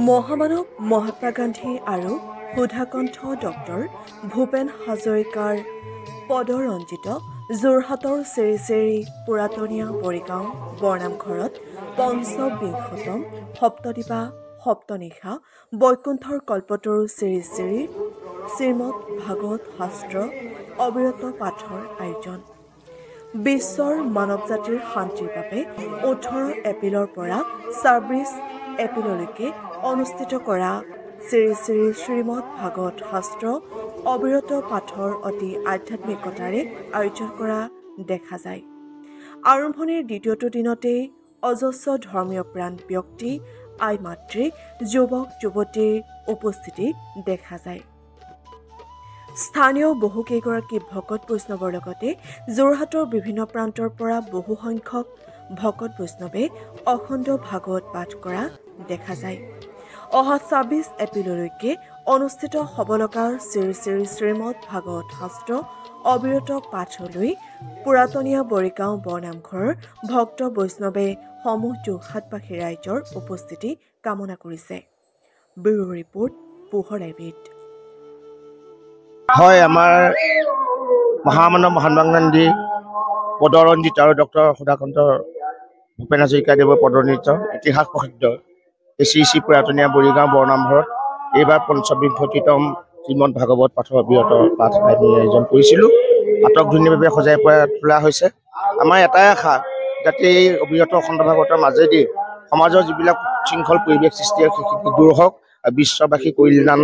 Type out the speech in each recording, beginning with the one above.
মহামানৱ মহাত্মা গান্ধী আৰু সুধাকণ্ঠ ডক্টৰ ভূপেন হাজৰিকাৰ পদৰঞ্জিত যোৰহাটৰ শ্ৰী শ্ৰী পুৰাতনীয়া বৰিগাঁও বৰনামঘৰত পঞ্চবিংশতম সপ্তদিবা সপ্তনিশা বৈকুণ্ঠৰ কল্পতৰু শ্ৰী শ্ৰী শ্ৰীমদ ভাগৱত শাস্ত্ৰ অবিৰত পাঠৰ আয়োজন। বিশ্বৰ মানৱ জাতিৰ শান্তিৰ বাবে 18 এপ্ৰিলৰ পৰা 26 এপ্ৰিললৈকে অনুষ্ঠিত কৰা শ্ৰী শ্ৰী শ্ৰীমদ ভাগৱত শাস্ত্ৰ অবিৰত পাঠৰ অতি আধ্যাত্মিকতাৰে আয়োজন কৰা দেখা যায়। আৰম্ভণিৰ দ্বিতীয়টো দিনতেই অজস্ৰ ধৰ্মীয় প্ৰাণ ব্যক্তি আই মাতৃ যুৱক যুৱতীৰ উপস্থিতি দেখা যায়। স্থানীয় বহুকেইগৰাকী ভকত বৈষ্ণৱৰ লগতে যোৰহাটৰ বিভিন্ন প্ৰান্তৰ পৰা বহু সংখ্যক ভকত বৈষ্ণৱে অখণ্ড ভাগৱত পাঠ কৰা দেখা যায়। অহা 26 এপ্ৰিললৈকে অনুষ্ঠিত হ'ব লগা শ্ৰী শ্ৰী শ্ৰীমদ ভাগৱত শাস্ত্ৰ অবিৰত পাঠলৈ পুৰাতনীয়া বৰিগাঁও বৰনামঘৰৰ ভক্ত বৈষ্ণৱে সমূহ যোৰহাটবাসী ৰাইজৰ উপস্থিতি কামনা কৰিছে। ব্যুৰো ৰিপৰ্ট পোহৰ লাইভত। হয়, আমাৰ মহামানৱ মহাত্মা গান্ধী পদৰঞ্জিত আৰু ডক্টৰ সুধাকণ্ঠ ভূপেন হাজৰিকাদেৱৰ পদৰঞ্জিত ইতিহাস প্ৰসিদ্ধ শ্ৰী শ্ৰী পুৰাতনীয়া বৰিগাঁও বৰনামঘৰত এইবাৰ 45তম শ্ৰীমদ ভাগৱত পাঠৰ অবিৰত পাঠ আমি আয়োজন কৰিছিলোঁ। পাঠক ধুনীয়াভাৱে সজাই পৰাই তোলা হৈছে। আমাৰ এটাই আশা, যাতে এই অবিৰত অখণ্ড ভাগৱতৰ মাজেদি সমাজৰ যিবিলাক শৃংখল পৰিৱেশ সৃষ্টি হয় সেইখিনি দূৰ হওক, বিশ্ববাসী কল্যাণ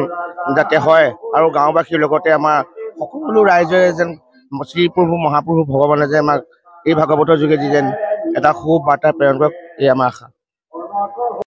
যাতে হয় আৰু গাঁওবাসীৰ লগতে আমাৰ সকলো ৰাইজে যেন শ্ৰীপ্ৰভু মহাপ্ৰভু ভগৱানে যে আমাক এই ভাগৱতৰ যোগেদি যেন এটা সুবাৰ্তা প্ৰেৰণ কৰক, এই আমাৰ আশা।